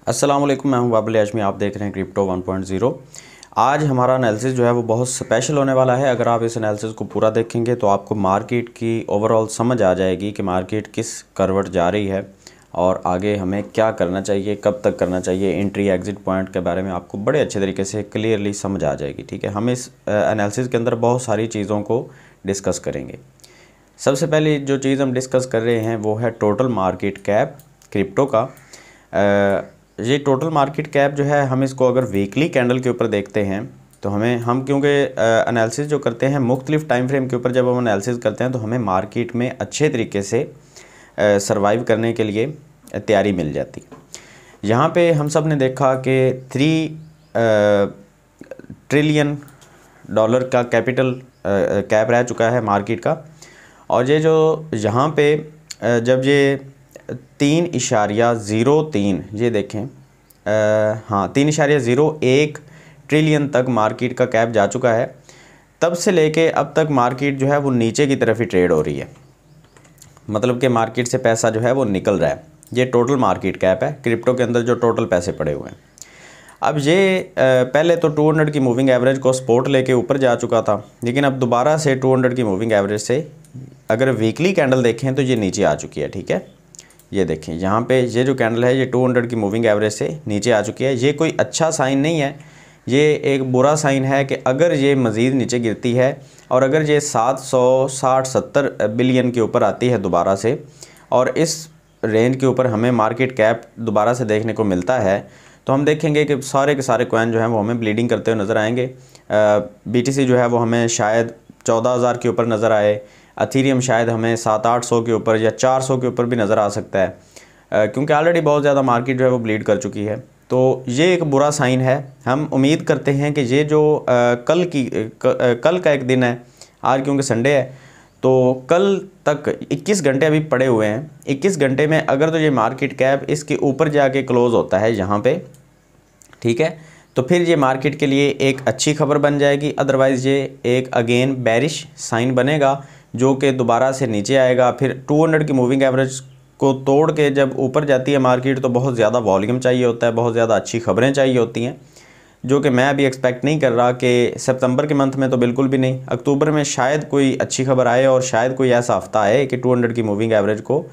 अस्सलाम वालेकुम, मैं हूं बाबुल हाशमी। आप देख रहे हैं क्रिप्टो 1.0। आज हमारा एनालिसिस जो है वो बहुत स्पेशल होने वाला है। अगर आप इस एनालिसिस को पूरा देखेंगे तो आपको मार्केट की ओवरऑल समझ आ जाएगी कि मार्केट किस करवट जा रही है और आगे हमें क्या करना चाहिए, कब तक करना चाहिए। एंट्री एग्जिट पॉइंट के बारे में आपको बड़े अच्छे तरीके से क्लियरली समझ आ जाएगी। ठीक है, हम इस एनालिसिस के अंदर बहुत सारी चीज़ों को डिस्कस करेंगे। सबसे पहले जो चीज़ हम डिस्कस कर रहे हैं वो है टोटल मार्केट कैप क्रिप्टो का। ये टोटल मार्केट कैप जो है, हम इसको अगर वीकली कैंडल के ऊपर देखते हैं तो हम क्योंकि एनालिसिस जो करते हैं मुख्तलिफ टाइम फ्रेम के ऊपर, जब हम एनालिसिस करते हैं तो हमें मार्केट में अच्छे तरीके से सरवाइव करने के लिए तैयारी मिल जाती है। यहाँ पे हम सब ने देखा कि 3 ट्रिलियन डॉलर का कैपिटल कैप रह चुका है मार्केट का। और ये जो यहाँ पे जब ये 3.03 ये देखें, हाँ 3.01 ट्रिलियन तक मार्केट का कैप जा चुका है। तब से लेके अब तक मार्केट जो है वो नीचे की तरफ ही ट्रेड हो रही है, मतलब कि मार्केट से पैसा जो है वो निकल रहा है। ये टोटल मार्केट कैप है क्रिप्टो के अंदर जो टोटल पैसे पड़े हुए हैं। अब ये पहले तो 200 की मूविंग एवरेज को सपोर्ट लेके ऊपर जा चुका था, लेकिन अब दोबारा से 200 की मूविंग एवरेज से अगर वीकली कैंडल देखें तो ये नीचे आ चुकी है। ठीक है, ये देखें यहाँ पे ये जो कैंडल है ये 200 की मूविंग एवरेज से नीचे आ चुकी है। ये कोई अच्छा साइन नहीं है, ये एक बुरा साइन है कि अगर ये मज़ीद नीचे गिरती है और अगर ये 760-70 बिलियन के ऊपर आती है दोबारा से, और इस रेंज के ऊपर हमें मार्केट कैप दोबारा से देखने को मिलता है, तो हम देखेंगे कि सारे के सारे कॉइन जो हैं वो हमें ब्लीडिंग करते हुए नज़र आएंगे। BTC जो है वो हमें शायद 14,000 के ऊपर नज़र आए, अथीरियम शायद हमें 700-800 के ऊपर या 400 के ऊपर भी नज़र आ सकता है, क्योंकि ऑलरेडी बहुत ज़्यादा मार्केट जो है वो ब्लीड कर चुकी है। तो ये एक बुरा साइन है। हम उम्मीद करते हैं कि ये जो कल का एक दिन है, आज क्योंकि संडे है, तो कल तक 21 घंटे अभी पड़े हुए हैं। 21 घंटे में अगर तो ये मार्केट कैप इसके ऊपर जाके क्लोज़ होता है यहाँ पे, ठीक है, तो फिर ये मार्केट के लिए एक अच्छी खबर बन जाएगी। अदरवाइज़ ये एक अगेन बेरिश साइन बनेगा जो कि दोबारा से नीचे आएगा। फिर 200 की मूविंग एवरेज को तोड़ के जब ऊपर जाती है मार्केट तो बहुत ज़्यादा वॉल्यूम चाहिए होता है, बहुत ज़्यादा अच्छी खबरें चाहिए होती हैं, जो कि मैं अभी एक्सपेक्ट नहीं कर रहा कि सितंबर के मंथ में तो बिल्कुल भी नहीं, अक्टूबर में शायद कोई अच्छी खबर आए और शायद कोई ऐसा हफ्ता आए कि 200 की मूविंग एवरेज को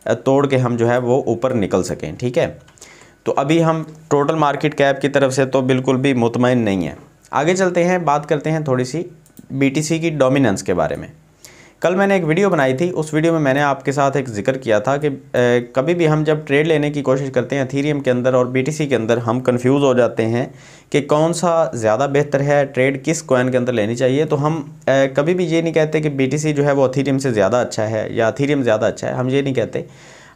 तोड़ के हम जो है वो ऊपर निकल सकें। ठीक है, तो अभी हम टोटल मार्केट कैप की तरफ से तो बिल्कुल भी मुतमईन नहीं है। आगे चलते हैं, बात करते हैं थोड़ी सी BTC की डोमिनेंस के बारे में। कल मैंने एक वीडियो बनाई थी, उस वीडियो में मैंने आपके साथ एक जिक्र किया था कि कभी भी हम जब ट्रेड लेने की कोशिश करते हैं एथीरियम के अंदर और BTC के अंदर, हम कंफ्यूज हो जाते हैं कि कौन सा ज़्यादा बेहतर है, ट्रेड किस कॉइन के अंदर लेनी चाहिए। तो हम कभी भी ये नहीं कहते कि BTC जो है वो एथीरियम से ज़्यादा अच्छा है या एथीरियम ज़्यादा अच्छा है, हम ये नहीं कहते।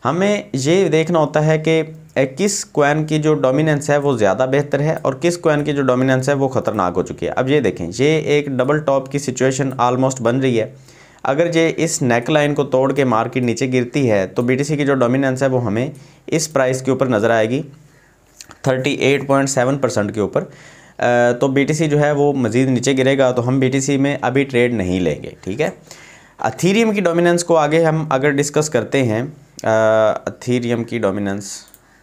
हमें ये देखना होता है कि किस कॉइन की जो डोमिनेंस है वो ज़्यादा बेहतर है और किस कॉइन की जो डोमिनेंस है वो ख़तरनाक हो चुकी है। अब ये देखें, ये एक डबल टॉप की सिचुएशन आलमोस्ट बन रही है। अगर ये इस नेक लाइन को तोड़ के मार्केट नीचे गिरती है तो BTC की जो डोमिनेंस है वो हमें इस प्राइस के ऊपर नज़र आएगी 38.7% के ऊपर। तो BTC जो है वो मज़ीद नीचे गिरेगा तो हम BTC में अभी ट्रेड नहीं लेंगे। ठीक है, अथीरियम की डोमिनेंस को आगे हम अगर डिस्कस करते हैं, अथीरियम की डोमिनेंस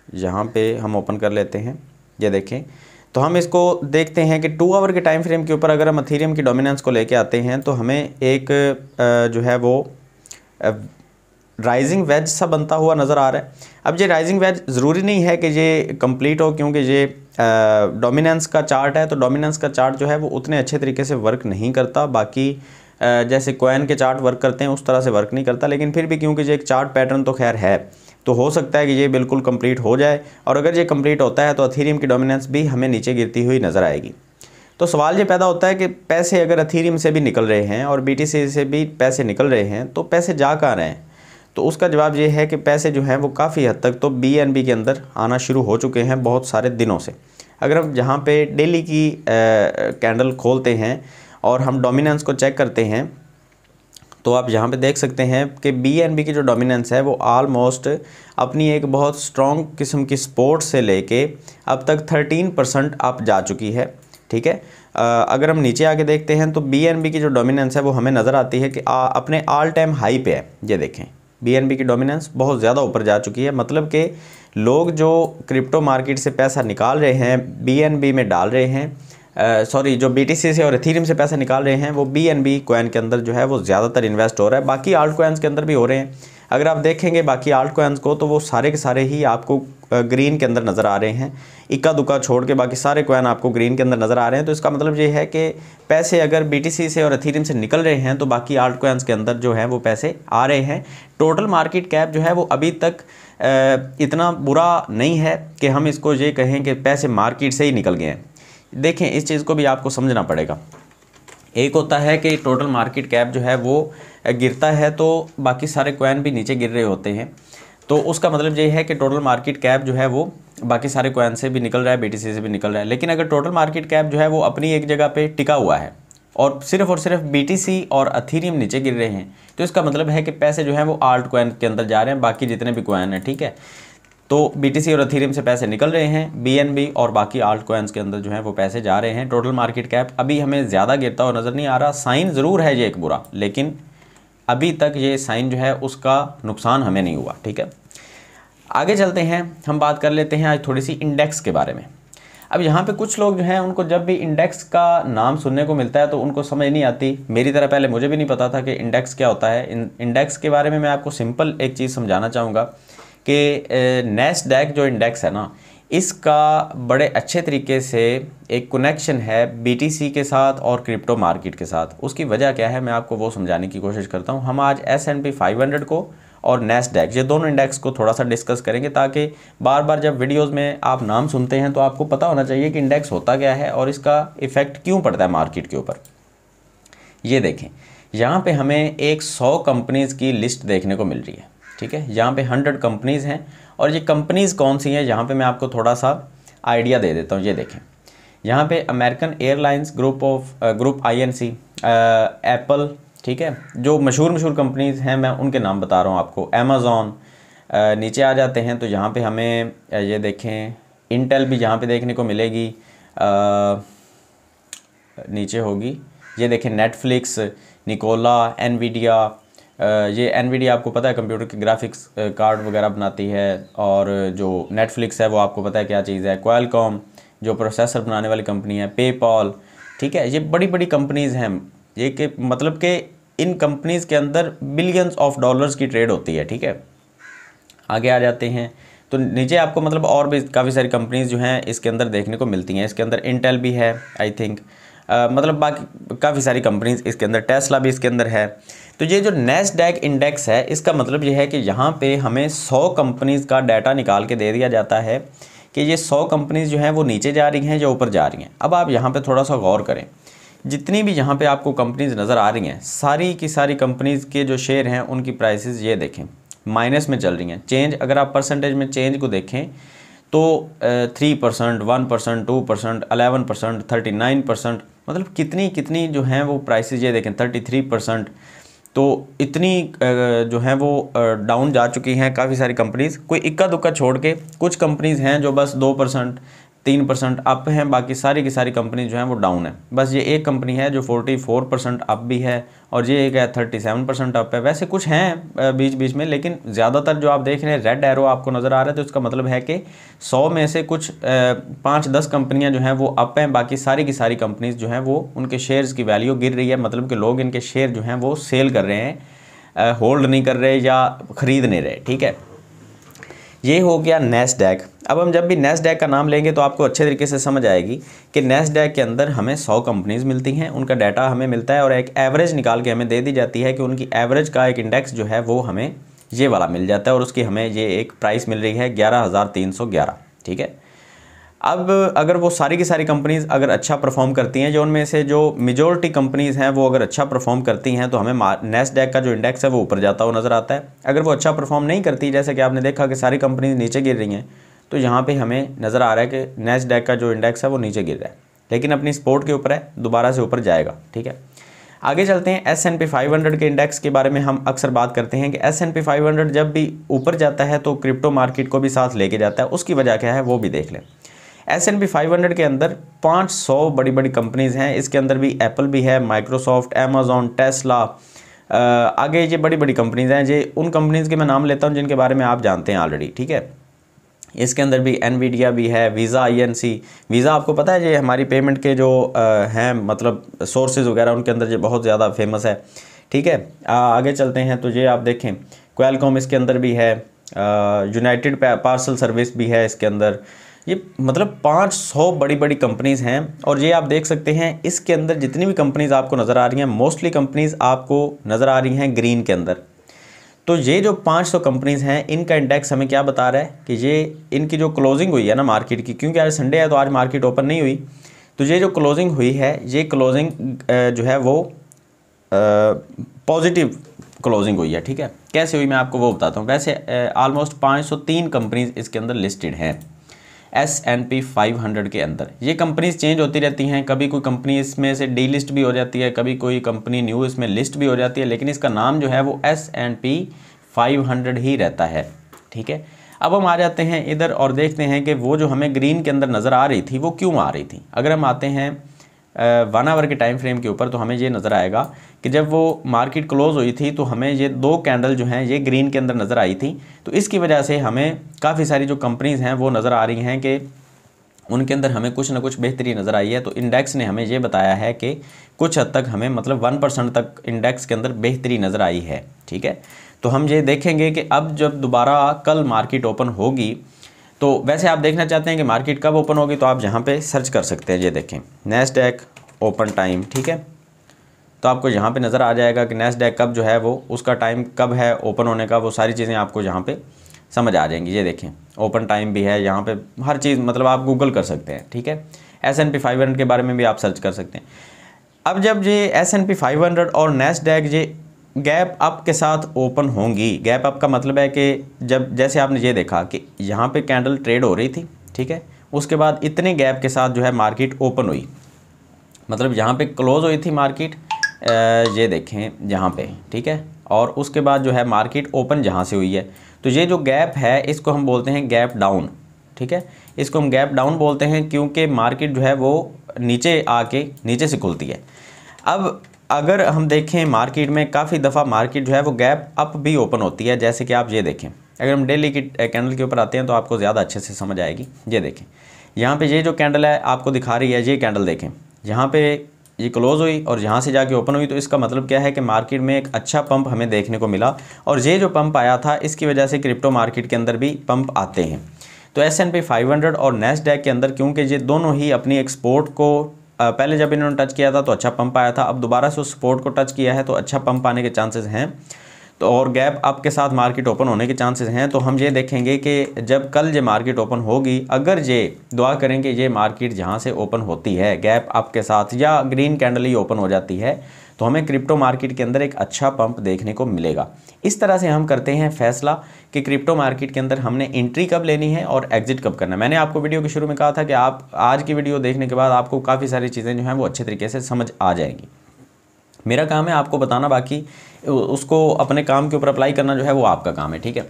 यहाँ पे हम ओपन कर लेते हैं। ये देखें, तो हम इसको देखते हैं कि 2 आवर के टाइम फ्रेम के ऊपर अगर हम अथीरियम की डोमिनेंस को लेके आते हैं तो हमें एक जो है वो राइजिंग वेज सा बनता हुआ नज़र आ रहा है। अब ये राइजिंग वेज ज़रूरी नहीं है कि ये कंप्लीट हो, क्योंकि ये डोमिनेंस का चार्ट है, तो डोमिनेंस का चार्ट जो है वो उतने अच्छे तरीके से वर्क नहीं करता। बाकी जैसे कॉइन के चार्ट वर्क करते हैं उस तरह से वर्क नहीं करता, लेकिन फिर भी क्योंकि ये एक चार्ट पैटर्न तो खैर है, तो हो सकता है कि ये बिल्कुल कंप्लीट हो जाए। और अगर ये कंप्लीट होता है तो एथीरियम की डोमिनेंस भी हमें नीचे गिरती हुई नज़र आएगी। तो सवाल ये पैदा होता है कि पैसे अगर एथीरियम से भी निकल रहे हैं और BTC से भी पैसे निकल रहे हैं तो पैसे जा कहाँ रहे हैं? तो उसका जवाब ये है कि पैसे जो हैं वो काफ़ी हद तक तो BNB के अंदर आना शुरू हो चुके हैं बहुत सारे दिनों से। अगर हम जहाँ पे डेली की कैंडल खोलते हैं और हम डोमिनेंस को चेक करते हैं तो आप यहाँ पे देख सकते हैं कि BNB की जो डोमिनेंस है वो आलमोस्ट अपनी एक बहुत स्ट्रॉन्ग किस्म की सपोर्ट से लेके अब तक 13% अप जा चुकी है। ठीक है, अगर हम नीचे आके देखते हैं तो BNB की जो डोमिनेंस है वो हमें नज़र आती है कि अपने ऑल टाइम हाई पे है। ये देखें, BNB की डोमिनेंस बहुत ज़्यादा ऊपर जा चुकी है, मतलब कि लोग जो क्रिप्टो मार्केट से पैसा निकाल रहे हैं BNB में डाल रहे हैं, सॉरी जो BTC से और एथेरियम से पैसा निकाल रहे हैं वो BNB कॉइन के अंदर जो है वो ज़्यादातर इन्वेस्ट हो रहा है। बाकी आल्ट कॉइन्स के अंदर भी हो रहे हैं। अगर आप देखेंगे बाकी आल्ट कॉइन्स को तो वो सारे के सारे ही आपको ग्रीन के अंदर नज़र आ रहे हैं। इक्का दुक्का छोड़ के बाकी सारे कॉइन आपको ग्रीन के अंदर नज़र आ रहे हैं। तो इसका मतलब ये है कि पैसे अगर BTC से और एथेरियम से निकल रहे हैं तो बाकी आल्ट कॉइन्स के अंदर जो है वो पैसे आ रहे हैं। टोटल मार्केट कैप जो है वो अभी तक इतना बुरा नहीं है कि हम इसको ये कहें कि पैसे मार्केट से ही निकल गए हैं। देखें, इस चीज़ को भी आपको समझना पड़ेगा। एक होता है कि टोटल मार्केट कैप जो है वो गिरता है तो बाकी सारे कॉइन भी नीचे गिर रहे होते हैं, तो उसका मतलब ये है कि टोटल मार्केट कैप जो है वो बाकी सारे कॉइन से भी निकल रहा है, BTC से भी निकल रहा है। लेकिन अगर टोटल मार्केट कैप जो है वो अपनी एक जगह पे टिका हुआ है और सिर्फ BTC और एथेरियम नीचे गिर रहे हैं, तो इसका मतलब है कि पैसे जो है वो आल्ट कॉइन के अंदर जा रहे हैं, बाकी जितने भी कॉइन हैं, ठीक है। तो BTC और एथेरियम से पैसे निकल रहे हैं, BNB और बाकी आल्ट कॉइन्स के अंदर जो है वो पैसे जा रहे हैं। टोटल मार्केट कैप अभी हमें ज़्यादा गिरता हुआ नज़र नहीं आ रहा। साइन ज़रूर है ये एक बुरा, लेकिन अभी तक ये साइन जो है उसका नुकसान हमें नहीं हुआ, ठीक है। आगे चलते हैं, हम बात कर लेते हैं आज थोड़ी सी इंडेक्स के बारे में। अब यहाँ पे कुछ लोग जो हैं उनको जब भी इंडेक्स का नाम सुनने को मिलता है तो उनको समझ नहीं आती। मेरी तरह पहले मुझे भी नहीं पता था कि इंडेक्स क्या होता है। इंडेक्स के बारे में मैं आपको सिंपल एक चीज़ समझाना चाहूँगा कि नैस्डैक जो इंडेक्स है ना, इसका बड़े अच्छे तरीके से एक कनेक्शन है BTC के साथ और क्रिप्टो मार्केट के साथ। उसकी वजह क्या है मैं आपको वो समझाने की कोशिश करता हूँ। हम आज S&P 500 को और नैस्डैक, ये दोनों इंडेक्स को थोड़ा सा डिस्कस करेंगे, ताकि बार बार जब वीडियोस में आप नाम सुनते हैं तो आपको पता होना चाहिए कि इंडेक्स होता क्या है और इसका इफ़ेक्ट क्यों पड़ता है मार्केट के ऊपर। ये देखें, यहाँ पे हमें एक 100 कंपनीज़ की लिस्ट देखने को मिल रही है, ठीक है। यहाँ पे 100 कंपनीज़ हैं और ये कंपनीज़ कौन सी हैं यहाँ पे मैं आपको थोड़ा सा आइडिया दे देता हूँ। ये देखें, यहाँ पे American airlines, group INC, Apple, ठीक है। जो मशहूर कंपनीज़ हैं मैं उनके नाम बता रहा हूँ आपको। अमेज़ॉन, नीचे आ जाते हैं तो यहाँ पे हमें ये देखें इंटेल भी यहाँ पे देखने को मिलेगी, नीचे होगी। ये देखें नेटफ्लिक्स, निकोला, एनवीडिया। ये एनवीडिया आपको पता है कंप्यूटर के ग्राफिक्स कार्ड वगैरह बनाती है, और जो नेटफ्लिक्स है वो आपको पता है क्या चीज़ है। क्वालकॉम जो प्रोसेसर बनाने वाली कंपनी है, पेपॉल, ठीक है। ये बड़ी बड़ी कंपनीज़ हैं। ये कि मतलब कि इन कंपनीज़ के अंदर बिलियंस ऑफ डॉलर्स की ट्रेड होती है, ठीक है। आगे आ जाते हैं तो नीचे आपको मतलब और भी काफ़ी सारी कंपनीज़ जो हैं इसके अंदर देखने को मिलती हैं। इसके अंदर इंटेल भी है आई थिंक, मतलब बाकी काफ़ी सारी कंपनीज़ इसके अंदर, टेस्ला भी इसके अंदर है। तो ये जो नैस्डैक इंडेक्स है इसका मतलब ये है कि यहाँ पे हमें 100 कंपनीज़ का डाटा निकाल के दे दिया जाता है कि ये 100 कंपनीज़ जो हैं वो नीचे जा रही हैं या ऊपर जा रही हैं। अब आप यहाँ पे थोड़ा सा गौर करें, जितनी भी यहाँ पे आपको कंपनीज़ नज़र आ रही हैं, सारी की सारी कंपनीज़ के जो शेयर हैं उनकी प्राइसेस ये देखें माइनस में चल रही हैं। चेंज अगर आप परसेंटेज में चेंज को देखें तो 3%, 1%, 2%, 11%, 39%, मतलब कितनी जो हैं वो प्राइसेस ये देखें 33%। तो इतनी जो हैं वो डाउन जा चुकी हैं काफ़ी सारी कंपनीज़। कोई इक्का दुक्का छोड़ के कुछ कंपनीज़ हैं जो बस 2%, 3% अप हैं, बाकी सारी की सारी कंपनी जो हैं वो डाउन है। बस ये एक कंपनी है जो 44% अप भी है और ये एक है 37% अप है। वैसे कुछ हैं बीच बीच में, लेकिन ज़्यादातर जो आप देख रहे हैं रेड एरो आपको नज़र आ रहा है, तो इसका मतलब है कि 100 में से कुछ 5-10 कंपनियां जो हैं वो अप हैं, बाकी सारी की सारी कंपनीज़ जो हैं वो उनके शेयर्स की वैल्यू गिर रही है। मतलब कि लोग इनके शेयर जो हैं वो सेल कर रहे हैं, होल्ड नहीं कर रहे या ख़रीद नहीं रहे, ठीक है। ये हो गया नैस्डैक। अब हम जब भी नैस्डैक का नाम लेंगे तो आपको अच्छे तरीके से समझ आएगी कि नैस्डैक के अंदर हमें 100 कंपनीज़ मिलती हैं, उनका डाटा हमें मिलता है और एक एवरेज निकाल के हमें दे दी जाती है कि उनकी एवरेज का एक इंडेक्स जो है वो हमें ये वाला मिल जाता है और उसकी हमें ये एक प्राइस मिल रही है 11,311, ठीक है। अब अगर वो सारी की सारी कंपनीज़ अगर अच्छा परफॉर्म करती हैं, जो उनमें से जो मेजॉरिटी कंपनीज़ हैं वो अगर अच्छा परफॉर्म करती हैं तो हमें नैस्डैक का जो इंडेक्स है वो ऊपर जाता हुआ नज़र आता है। अगर वो अच्छा परफॉर्म नहीं करती, जैसे कि आपने देखा कि सारी कंपनीज़ नीचे गिर रही हैं, तो यहाँ पे हमें नज़र आ रहा है कि नैस्डैक का जो इंडेक्स है वो नीचे गिर रहा है, लेकिन अपनी सपोर्ट के ऊपर है, दोबारा से ऊपर जाएगा, ठीक है। आगे चलते हैं S&P 500 के इंडेक्स के बारे में। हम अक्सर बात करते हैं कि S&P 500 जब भी ऊपर जाता है तो क्रिप्टो मार्केट को भी साथ लेके जाता है। उसकी वजह क्या है वो भी देख लें। S&P 500 के अंदर 500 बड़ी बड़ी कंपनीज़ हैं। इसके अंदर भी एप्पल भी है, माइक्रोसॉफ्ट, अमेज़ॉन, टेस्ला, आगे ये बड़ी बड़ी कंपनीज़ हैं। ये उन कंपनीज़ के मैं नाम लेता हूँ जिनके बारे में आप जानते हैं ऑलरेडी, ठीक है। इसके अंदर भी एनवीडिया भी है, वीज़ा INC। वीज़ा आपको पता है ये हमारी पेमेंट के जो हैं मतलब सोर्सेज वगैरह उनके अंदर ये बहुत ज़्यादा फेमस है, ठीक है। आगे चलते हैं तो ये आप देखें क्वालकॉम इसके अंदर भी है, यूनाइटेड पार्सल सर्विस भी है इसके अंदर। ये मतलब 500 बड़ी बड़ी कंपनीज़ हैं। और ये आप देख सकते हैं इसके अंदर जितनी भी कंपनीज़ आपको नज़र आ रही हैं, मोस्टली कंपनीज़ आपको नज़र आ रही हैं ग्रीन के अंदर। तो ये जो 500 कंपनीज़ हैं इनका इंडेक्स हमें क्या बता रहा है कि ये इनकी जो क्लोजिंग हुई है ना मार्केट की, क्योंकि आज संडे है तो आज मार्केट ओपन नहीं हुई, तो ये जो क्लोजिंग हुई है ये क्लोजिंग जो है वो पॉजिटिव क्लोजिंग हुई है, ठीक है। कैसे हुई मैं आपको वो बताता हूँ। वैसे ऑलमोस्ट 503 कंपनीज़ इसके अंदर लिस्टेड हैं S&P 500 के अंदर। ये कंपनीज चेंज होती रहती हैं, कभी कोई कंपनी इसमें से डी लिस्ट भी हो जाती है, कभी कोई कंपनी न्यू इसमें लिस्ट भी हो जाती है, लेकिन इसका नाम जो है वो S&P 500 ही रहता है, ठीक है। अब हम आ जाते हैं इधर और देखते हैं कि वो जो हमें ग्रीन के अंदर नज़र आ रही थी वो क्यों आ रही थी। अगर हम आते हैं 1 आवर के टाइम फ्रेम के ऊपर तो हमें ये नज़र आएगा कि जब वो मार्केट क्लोज हुई थी तो हमें ये 2 कैंडल जो हैं ये ग्रीन के अंदर नज़र आई थी। तो इसकी वजह से हमें काफ़ी सारी जो कंपनीज़ हैं वो नज़र आ रही हैं कि उनके अंदर हमें कुछ ना कुछ बेहतरी नज़र आई है। तो इंडेक्स ने हमें ये बताया है कि कुछ हद तक हमें मतलब 1% तक इंडेक्स के अंदर बेहतरी नज़र आई है, ठीक है। तो हम ये देखेंगे कि अब जब दोबारा कल मार्केट ओपन होगी, तो वैसे आप देखना चाहते हैं कि मार्केट कब ओपन होगी तो आप यहाँ पे सर्च कर सकते हैं। ये देखें नैस्डैक ओपन टाइम, ठीक है। तो आपको यहाँ पे नज़र आ जाएगा कि नैस्डैक कब जो है वो उसका टाइम कब है ओपन होने का, वो सारी चीज़ें आपको यहाँ पे समझ आ जाएंगी। ये देखें ओपन टाइम भी है यहाँ पे, हर चीज़ मतलब आप गूगल कर सकते हैं, ठीक है। S&P 500 के बारे में भी आप सर्च कर सकते हैं। अब जब ये S&P 500 और नैस्डैक ये गैप अप के साथ ओपन होंगी, गैप अप का मतलब है कि जब जैसे आपने ये देखा कि यहाँ पे कैंडल ट्रेड हो रही थी, ठीक है, उसके बाद इतने गैप के साथ जो है मार्केट ओपन हुई, मतलब यहाँ पे क्लोज हुई थी मार्केट, ये देखें यहाँ पे, ठीक है, और उसके बाद जो है मार्केट ओपन जहाँ से हुई है, तो ये जो गैप है इसको हम बोलते हैं गैप डाउन, ठीक है। इसको हम गैप डाउन बोलते हैं क्योंकि मार्केट जो है वो नीचे आके नीचे से खुलती है। अब अगर हम देखें मार्केट में काफ़ी दफ़ा मार्केट जो है वो गैप अप भी ओपन होती है, जैसे कि आप ये देखें। अगर हम डेली की कैंडल के ऊपर आते हैं तो आपको ज़्यादा अच्छे से समझ आएगी। ये देखें यहाँ पे ये जो कैंडल है आपको दिखा रही है, ये कैंडल देखें यहाँ पे ये क्लोज हुई और यहाँ से जाके ओपन हुई, तो इसका मतलब क्या है कि मार्केट में एक अच्छा पंप हमें देखने को मिला। और ये जो पंप आया था इसकी वजह से क्रिप्टो मार्केट के अंदर भी पंप आते हैं। तो S&P 500 और नैस्डैक के अंदर क्योंकि ये दोनों ही अपनी एक्सपोर्ट को पहले जब इन्होंने टच किया था तो अच्छा पंप आया था, अब दोबारा से उस सपोर्ट को टच किया है तो अच्छा पंप आने के चांसेस हैं। तो और गैप अप के साथ मार्केट ओपन होने के चांसेस हैं। तो हम ये देखेंगे कि जब कल ये मार्केट ओपन होगी, अगर ये दुआ करेंगे ये मार्केट जहाँ से ओपन होती है गैप अप के साथ या ग्रीन कैंडल ही ओपन हो जाती है, तो हमें क्रिप्टो मार्केट के अंदर एक अच्छा पंप देखने को मिलेगा। इस तरह से हम करते हैं फैसला कि क्रिप्टो मार्केट के अंदर हमने एंट्री कब लेनी है और एग्जिट कब करना है। मैंने आपको वीडियो के शुरू में कहा था कि आप आज की वीडियो देखने के बाद आपको काफ़ी सारी चीज़ें जो हैं वो अच्छे तरीके से समझ आ जाएंगी। मेरा काम है आपको बताना, बाकी उसको अपने काम के ऊपर अप्लाई करना जो है वो आपका काम है, ठीक है।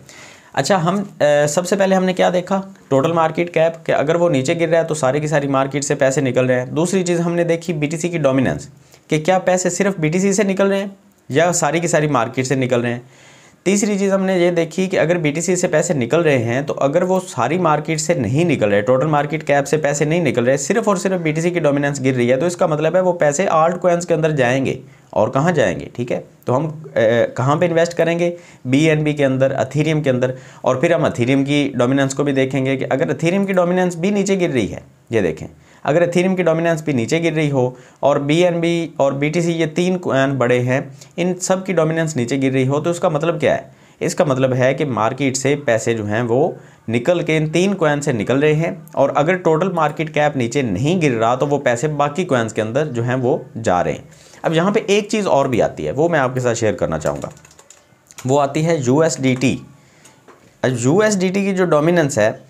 अच्छा, हम सबसे पहले हमने क्या देखा, टोटल मार्केट कैप, कि अगर वो नीचे गिर रहा है तो सारी की सारी मार्केट से पैसे निकल रहे हैं। दूसरी चीज़ हमने देखी BTC की डोमिनेंस, कि क्या पैसे सिर्फ BTC से निकल रहे हैं या सारी की सारी मार्केट से निकल रहे हैं। तीसरी चीज़ हमने ये देखी कि अगर BTC से पैसे निकल रहे हैं तो अगर वो सारी मार्केट से नहीं निकल रहे, टोटल मार्केट कैप से पैसे नहीं निकल रहे, सिर्फ और सिर्फ BTC की डोमिनेंस गिर रही है, तो इसका मतलब है वो पैसे आल्ट कॉइन्स के अंदर जाएंगे। और कहाँ जाएंगे, ठीक है। तो हम कहाँ पे इन्वेस्ट करेंगे, BNB के अंदर, अथीरियम के अंदर। और फिर हम अथीरियम की डोमिनेंस को भी देखेंगे कि अगर अथीरियम की डोमिनेंस भी नीचे गिर रही है, ये देखें, अगर अथीरियम की डोमिनेंस भी नीचे गिर रही हो और BNB और BTC ये 3 कॉइन बड़े हैं, इन सब की डोमिनेंस नीचे गिर रही हो, तो इसका मतलब क्या है, इसका मतलब है कि मार्केट से पैसे जो हैं वो निकल के इन 3 कॉइन से निकल रहे हैं। और अगर टोटल मार्केट कैप नीचे नहीं गिर रहा तो वो पैसे बाकी कॉइन्स के अंदर जो हैं वो जा रहे हैं। अब यहाँ पे एक चीज़ और भी आती है, वो मैं आपके साथ शेयर करना चाहूँगा, वो आती है USDT। USDT की जो डोमिनेंस है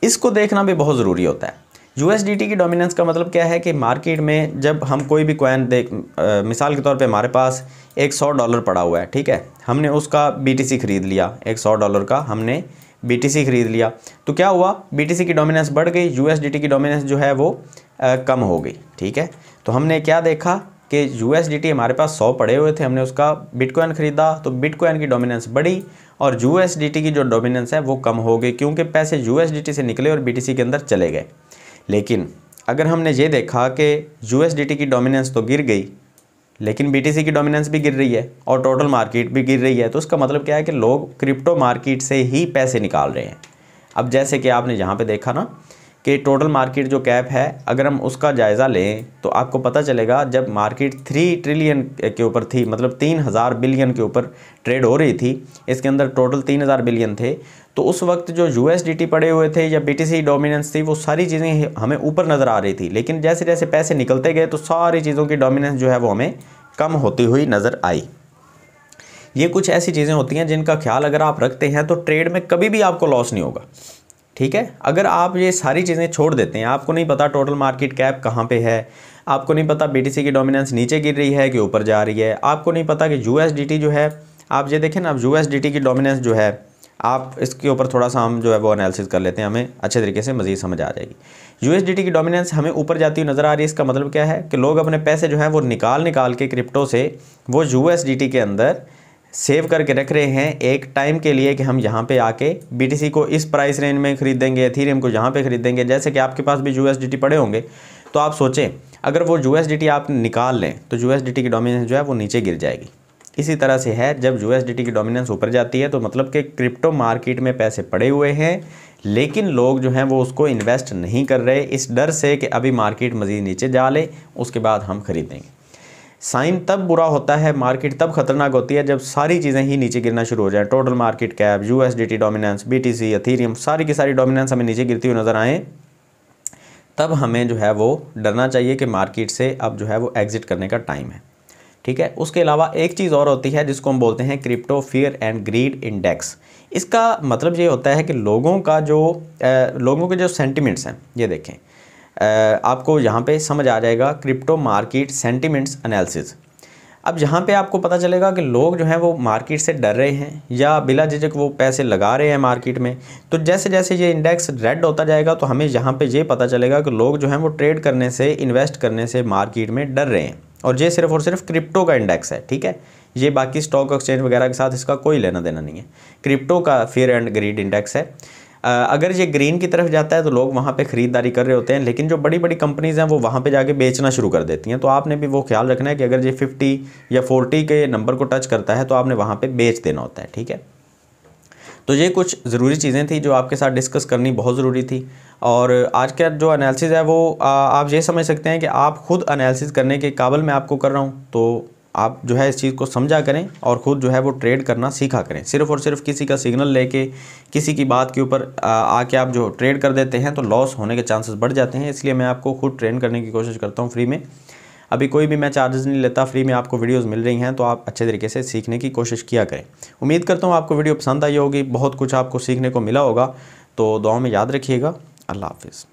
इसको देखना भी बहुत ज़रूरी होता है। USDT की डोमिनेंस का मतलब क्या है कि मार्केट में जब हम कोई भी कॉइन मिसाल के तौर पे हमारे पास एक $100 पड़ा हुआ है, ठीक है, हमने उसका BTC ख़रीद लिया, एक $100 का हमने BTC ख़रीद लिया, तो क्या हुआ, BTC की डोमिनेंस बढ़ गई, USDT की डोमिनेंस जो है वो कम हो गई, ठीक है। तो हमने क्या देखा कि USDT हमारे पास 100 पड़े हुए थे, हमने उसका बिटकॉइन ख़रीदा तो बिटकॉइन की डोमिनेंस बढ़ी और USDT की जो डोमिनेंस है वो कम हो गई, क्योंकि पैसे USDT से निकले और BTC के अंदर चले गए। लेकिन अगर हमने ये देखा कि USDT की डोमिनेंस तो गिर गई लेकिन BTC की डोमिनेंस भी गिर रही है और टोटल मार्केट भी गिर रही है, तो उसका मतलब क्या है कि लोग क्रिप्टो मार्केट से ही पैसे निकाल रहे हैं। अब जैसे कि आपने यहाँ पे देखा ना कि टोटल मार्केट जो कैप है, अगर हम उसका जायज़ा लें तो आपको पता चलेगा जब मार्केट 3 ट्रिलियन के ऊपर थी, मतलब 3000 बिलियन के ऊपर ट्रेड हो रही थी, इसके अंदर टोटल 3000 बिलियन थे, तो उस वक्त जो USDT पड़े हुए थे या BTC डोमिनेंस थी वो सारी चीज़ें हमें ऊपर नज़र आ रही थी। लेकिन जैसे जैसे पैसे निकलते गए तो सारी चीज़ों की डोमिनेंस जो है वो हमें कम होती हुई नज़र आई। ये कुछ ऐसी चीज़ें होती हैं जिनका ख्याल अगर आप रखते हैं तो ट्रेड में कभी भी आपको लॉस नहीं होगा, ठीक है। अगर आप ये सारी चीज़ें छोड़ देते हैं, आपको नहीं पता टोटल मार्केट कैप कहाँ पे है, आपको नहीं पता BTC की डोमिनेंस नीचे गिर रही है कि ऊपर जा रही है, आपको नहीं पता कि USDT जो है, आप ये देखें ना, अब USDT की डोमिनेंस जो है, आप इसके ऊपर थोड़ा सा हम जो है वो एनालिसिस कर लेते हैं, हमें अच्छे तरीके से मज़ीद समझ आ जाएगी। USDT की डोमिनेंस हमें ऊपर जाती हुई नज़र आ रही है। इसका मतलब क्या है कि लोग अपने पैसे जो हैं वो निकाल के क्रिप्टो से वो USDT के अंदर सेव करके रख रहे हैं एक टाइम के लिए कि हम यहाँ पे आके BTC को इस प्राइस रेंज में ख़रीदेंगे, एथेरियम को यहाँ पे ख़रीदेंगे। जैसे कि आपके पास भी USDT पड़े होंगे तो आप सोचें अगर वो USDT आप निकाल लें तो USDT की डोमिनेंस जो है वो नीचे गिर जाएगी। इसी तरह से है, जब USDT की डोमिनेंस ऊपर जाती है तो मतलब कि क्रिप्टो मार्केट में पैसे पड़े हुए हैं, लेकिन लोग जो हैं वो उसको इन्वेस्ट नहीं कर रहे इस डर से कि अभी मार्केट मज़ीद नीचे जा ले, उसके बाद हम ख़रीदेंगे। साइन तब बुरा होता है, मार्केट तब ख़तरनाक होती है जब सारी चीज़ें ही नीचे गिरना शुरू हो जाए। Total market cap, USDT dominance, BTC, Ethereum, सारी की सारी डोमिनेंस हमें नीचे गिरती हुई नज़र आए, तब हमें जो है वो डरना चाहिए कि मार्केट से अब जो है वो एग्ज़िट करने का टाइम है, ठीक है। उसके अलावा एक चीज़ और होती है जिसको हम बोलते हैं crypto fear and greed index. इसका मतलब ये होता है कि लोगों के जो सेंटिमेंट्स हैं, ये देखें आपको यहाँ पे समझ आ जाएगा क्रिप्टो मार्केट सेंटिमेंट्स एनालिसिस। अब यहाँ पे आपको पता चलेगा कि लोग जो हैं वो मार्केट से डर रहे हैं या बिला झिझक वो पैसे लगा रहे हैं मार्केट में। तो जैसे जैसे ये इंडेक्स रेड होता जाएगा तो हमें यहाँ पे ये पता चलेगा कि लोग जो हैं वो ट्रेड करने से, इन्वेस्ट करने से मार्केट में डर रहे हैं, और ये सिर्फ और सिर्फ क्रिप्टो का इंडेक्स है, ठीक है। ये बाकी स्टॉक एक्सचेंज वगैरह के साथ इसका कोई लेना देना नहीं है, क्रिप्टो का फियर एंड ग्रीड इंडेक्स है। अगर ये ग्रीन की तरफ जाता है तो लोग वहाँ पे ख़रीदारी कर रहे होते हैं, लेकिन जो बड़ी बड़ी कंपनीज़ हैं वो वहाँ पे जाके बेचना शुरू कर देती हैं। तो आपने भी वो ख्याल रखना है कि अगर ये 50 या 40 के नंबर को टच करता है तो आपने वहाँ पे बेच देना होता है, ठीक है। तो ये कुछ ज़रूरी चीज़ें थी जो आपके साथ डिस्कस करनी बहुत ज़रूरी थी। और आज का जो एनालिसिस है वो आप ये समझ सकते हैं कि आप ख़ुद एनालिसिस करने के काबिल मैं आपको कर रहा हूँ, तो आप जो है इस चीज़ को समझा करें और ख़ुद जो है वो ट्रेड करना सीखा करें। सिर्फ़ और सिर्फ किसी का सिग्नल लेके, किसी की बात के ऊपर आके आप जो ट्रेड कर देते हैं तो लॉस होने के चांसेस बढ़ जाते हैं। इसलिए मैं आपको खुद ट्रेन करने की कोशिश करता हूँ फ्री में। अभी कोई भी मैं चार्जेस नहीं लेता, फ्री में आपको वीडियोस मिल रही हैं, तो आप अच्छे तरीके से सीखने की कोशिश किया करें। उम्मीद करता हूँ आपको वीडियो पसंद आई होगी, बहुत कुछ आपको सीखने को मिला होगा। तो दुआ में याद रखिएगा। अल्लाह हाफ़िज़।